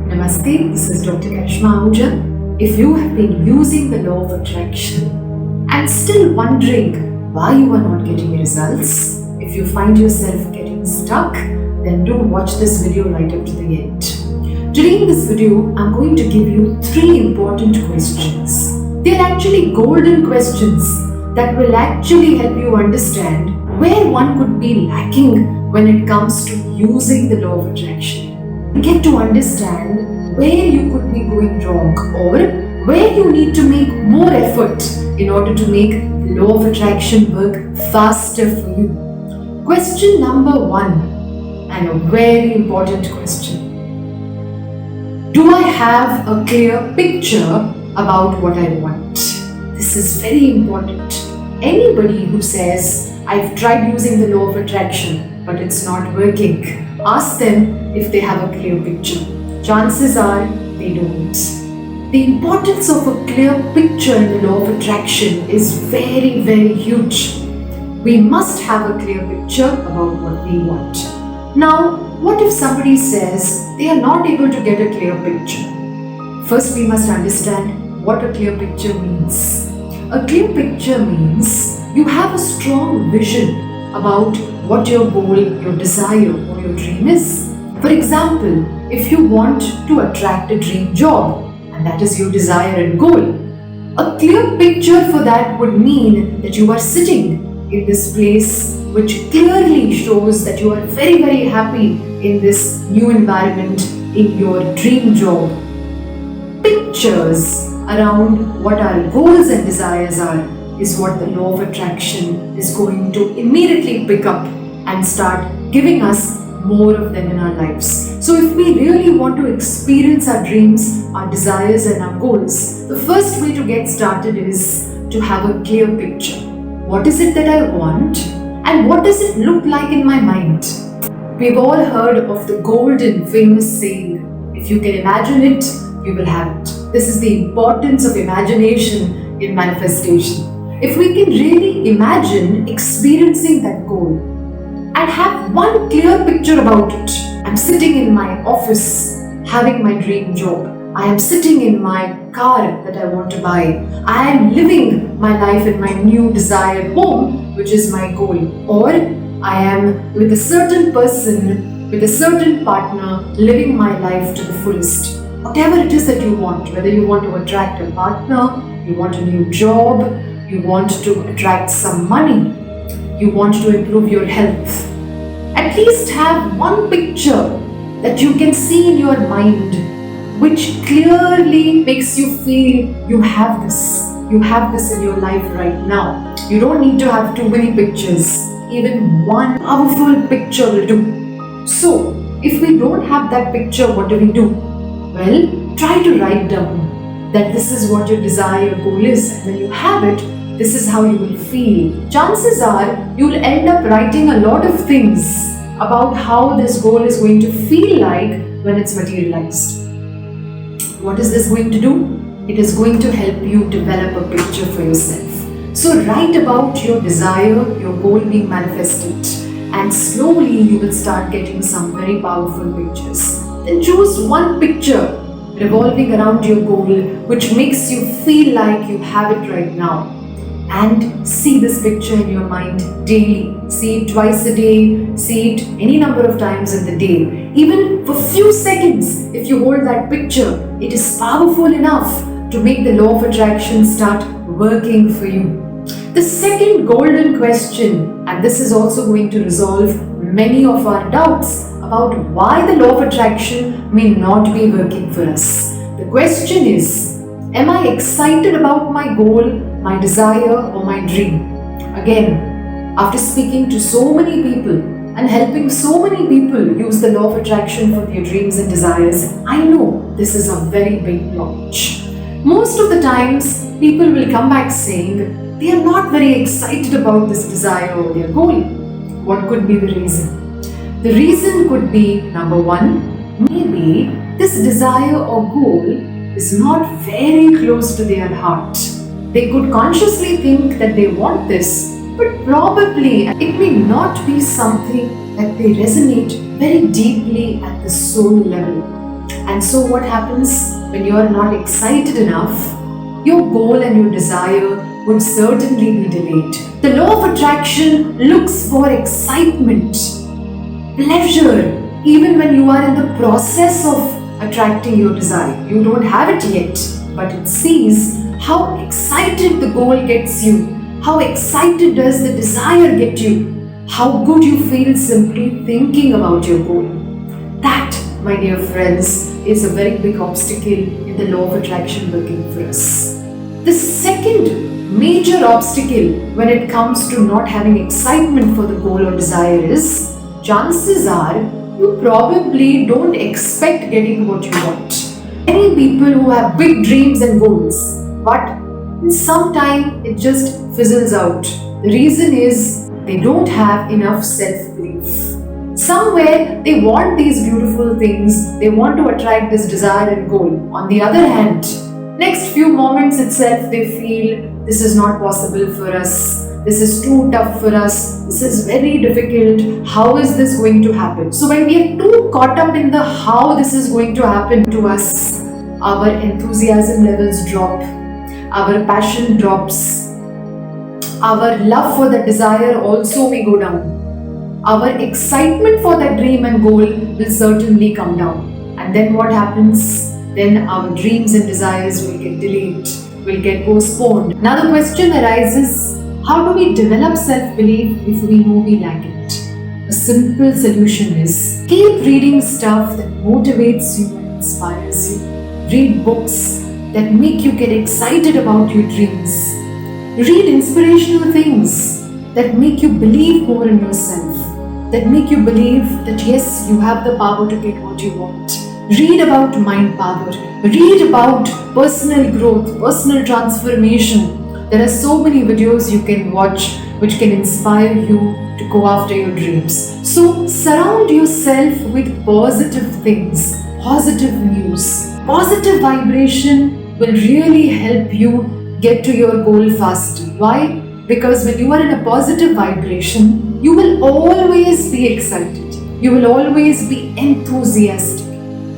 Namaste, this is Dr. Karishma Ahuja. If you have been using the law of attraction and still wondering why you are not getting results, if you find yourself getting stuck, then do watch this video right up to the end. Today in this video, I'm going to give you 3 important questions. They are actually golden questions that will actually help you understand where one could be lacking when it comes to using the law of attraction. Get to understand where you could be going wrong or where you need to make more effort in order to make the law of attraction work faster for you. Question number 1, and a very important question. Do I have a clear picture about what I want? This is very important. Anybody who says, I've tried using the law of attraction, but it's not working, ask them if they have a clear picture. Chances are they don't. The importance of a clear picture in the law of attraction is very, very huge. We must have a clear picture about what we want. Now, what if somebody says they are not able to get a clear picture? First, we must understand what a clear picture means. A clear picture means you have a strong vision about what your goal, your desire, or your dream is. For example, if you want to attract a dream job, and that is your desire and goal, a clear picture for that would mean that you are sitting in this place which clearly shows that you are very, very happy in this new environment in your dream job. Pictures around what our goals and desires are is what the law of attraction is going to immediately pick up and start giving us more of them in our lives. So if we really want to experience our dreams, our desires and our goals, the first way to get started is to have a clear picture. What is it that I want and what does it look like in my mind? We've all heard of the golden famous saying, if you can imagine it, you will have it. This is the importance of imagination in manifestation. If we can really imagine experiencing that goal and have one clear picture about it. I'm sitting in my office having my dream job. I am sitting in my car that I want to buy. I am living my life in my new desired home, which is my goal. Or I am with a certain person, with a certain partner, living my life to the fullest. Whatever it is that you want, whether you want to attract a partner, you want a new job, you want to attract some money, you want to improve your health. At least have one picture that you can see in your mind which clearly makes you feel you have this. You have this in your life right now. You don't need to have too many pictures. Even one powerful picture will do. So, if we don't have that picture, what do? Well, try to write down that this is what your desired goal is. And when you have it, this is how you will feel. Chances are you will end up writing a lot of things about how this goal is going to feel like when it's materialized. What is this going to do? It is going to help you develop a picture for yourself. So write about your desire, your goal being manifested, and slowly you will start getting some very powerful pictures. Then choose one picture revolving around your goal which makes you feel like you have it right now. And see this picture in your mind daily. See it twice a day, see it any number of times in the day. Even for few seconds, if you hold that picture, it is powerful enough to make the law of attraction start working for you. The second golden question, and this is also going to resolve many of our doubts about why the law of attraction may not be working for us. The question is, am I excited about my goal, my desire, or my dream? Again, after speaking to so many people and helping so many people use the law of attraction for their dreams and desires, I know this is a very big knowledge. Most of the times, people will come back saying they are not very excited about this desire or their goal. What could be the reason? The reason could be, number 1, maybe this desire or goal is not very close to their heart. They could consciously think that they want this, but probably it may not be something that they resonate very deeply at the soul level. And so what happens when you are not excited enough? Your goal and your desire would certainly be delayed. The law of attraction looks for excitement, pleasure, even when you are in the process of attracting your desire. You don't have it yet, but it sees how excited the goal gets you, how excited does the desire get you, how good you feel simply thinking about your goal. That, my dear friends, is a very big obstacle in the law of attraction working for us. The second major obstacle when it comes to not having excitement for the goal or desire is, chances are you probably don't expect getting what you want. Many people who have big dreams and goals, but in some time it just fizzles out. The reason is they don't have enough self-belief. Somewhere they want these beautiful things, they want to attract this desire and goal. On the other hand, next few moments itself they feel this is not possible for us, this is too tough for us, this is very difficult, how is this going to happen? So when we are too caught up in the how this is going to happen to us, our enthusiasm levels drop, our passion drops, our love for the desire also may go down. Our excitement for that dream and goal will certainly come down. And then what happens? Then our dreams and desires will get delayed, will get postponed. Now the question arises, how do we develop self-belief if we know we lack it? A simple solution is, keep reading stuff that motivates you and inspires you. Read books that make you get excited about your dreams. Read inspirational things that make you believe more in yourself, that make you believe that yes, you have the power to get what you want. Read about mind power. Read about personal growth, personal transformation. There are so many videos you can watch which can inspire you to go after your dreams. So surround yourself with positive things, positive news. Positive vibration will really help you get to your goal faster. Why? Because when you are in a positive vibration, you will always be excited. You will always be enthusiastic.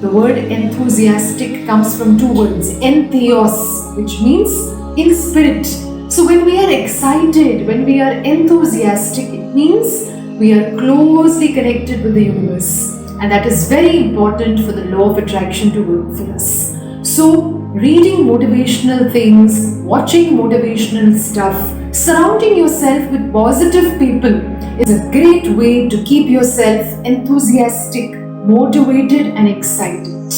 The word enthusiastic comes from two words, entheos, which means in spirit. So when we are excited, when we are enthusiastic, it means we are closely connected with the universe. And that is very important for the law of attraction to work for us. So reading motivational things, watching motivational stuff, surrounding yourself with positive people is a great way to keep yourself enthusiastic, motivated and excited.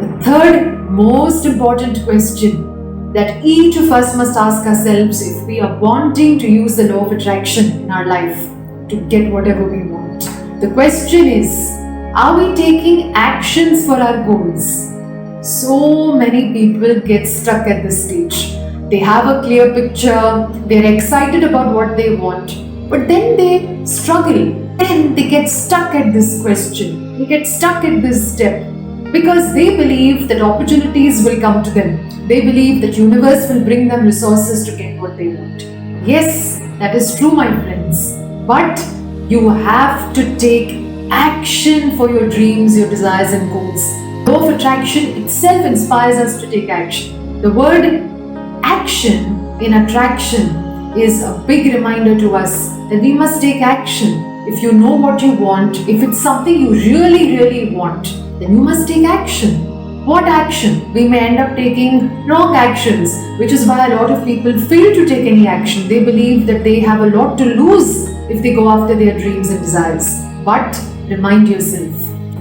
The third most important question that each of us must ask ourselves if we are wanting to use the law of attraction in our life to get whatever we want. The question is, are we taking actions for our goals? So many people get stuck at this stage. They have a clear picture, they're excited about what they want, but then they struggle. Then they get stuck at this question. They get stuck at this step because they believe that opportunities will come to them. They believe that universe will bring them resources to get what they want. Yes, that is true, my friends. But you have to take action for your dreams, your desires and goals. The law of attraction itself inspires us to take action. The word action in attraction is a big reminder to us that we must take action. If you know what you want, if it's something you really want, then you must take action. What action? We may end up taking wrong actions, which is why a lot of people fail to take any action. They believe that they have a lot to lose if they go after their dreams and desires. But remind yourself,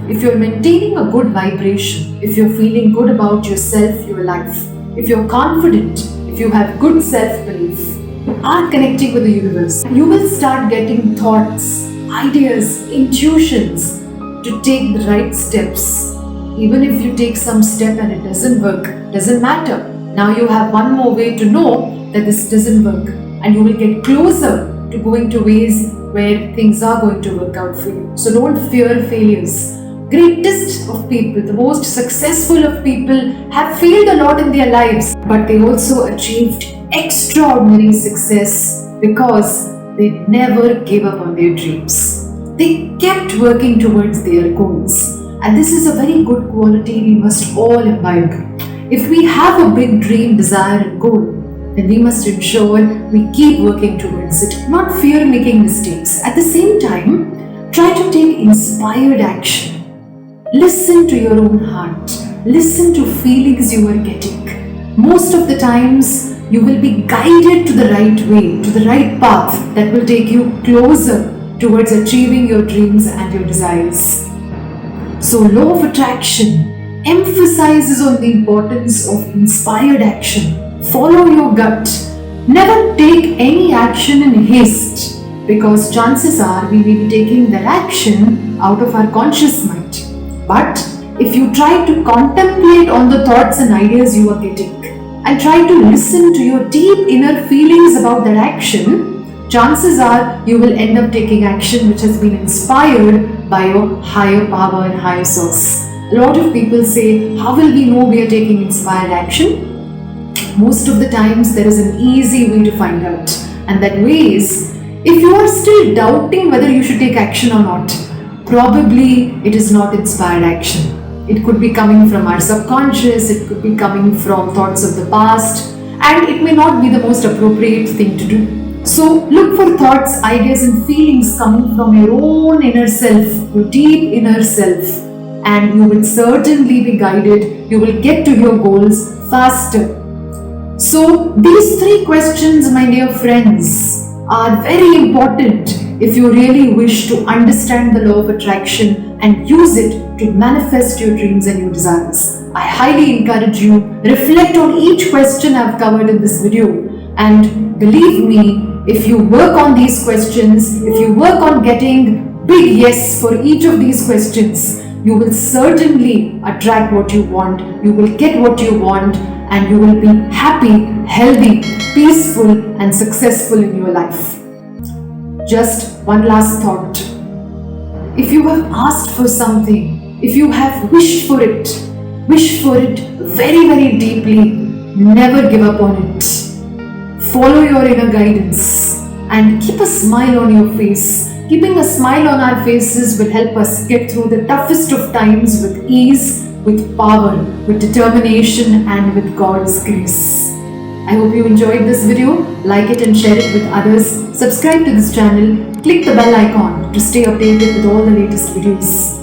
if you're maintaining a good vibration, if you're feeling good about yourself, your life, if you're confident, if you have good self-belief, you are connecting with the universe, you will start getting thoughts, ideas, intuitions to take the right steps. Even if you take some step and it doesn't work, doesn't matter. Now you have one more way to know that this doesn't work, and you will get closer to going to ways where things are going to work out for you. So don't fear failures. Greatest of people, the most successful of people have failed a lot in their lives, but they also achieved extraordinary success because they never gave up on their dreams. They kept working towards their goals. And this is a very good quality we must all imbibe. If we have a big dream, desire, and goal, then we must ensure we keep working towards it, not fear making mistakes. At the same time, try to take inspired action. Listen to your own heart. Listen to feelings you are getting. Most of the times, you will be guided to the right way, to the right path that will take you closer towards achieving your dreams and your desires. So, law of attraction emphasizes on the importance of inspired action. Follow your gut. Never take any action in haste, because chances are we may be taking that action out of our conscious mind. But if you try to contemplate on the thoughts and ideas you are getting and try to listen to your deep inner feelings about that action, chances are you will end up taking action which has been inspired by your higher power and higher source. A lot of people say, how will we know we are taking inspired action? Most of the times there is an easy way to find out, and that way is, if you are still doubting whether you should take action or not, probably it is not inspired action. It could be coming from our subconscious, it could be coming from thoughts of the past, and it may not be the most appropriate thing to do. So look for thoughts, ideas and feelings coming from your own inner self, your deep inner self, and you will certainly be guided. You will get to your goals faster. So these 3 questions, my dear friends, are very important if you really wish to understand the law of attraction and use it to manifest your dreams and your desires. I highly encourage you, reflect on each question I've covered in this video, and believe me, if you work on these questions, if you work on getting big yes for each of these questions, you will certainly attract what you want, you will get what you want, and you will be happy, healthy, peaceful and successful in your life. Just one last thought. If you have asked for something, if you have wished for it very, very deeply, never give up on it. Follow your inner guidance and keep a smile on your face. Keeping a smile on our faces will help us get through the toughest of times with ease, with power, with determination and with God's grace. I hope you enjoyed this video. Like it and share it with others. Subscribe to this channel. Click the bell icon to stay updated with all the latest videos.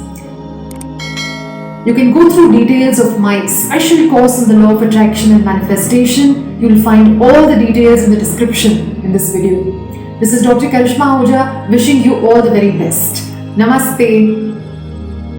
You can go through details of my special course on the law of attraction and manifestation. You will find all the details in the description in this video. This is Dr. Karishma Ahuja wishing you all the very best. Namaste.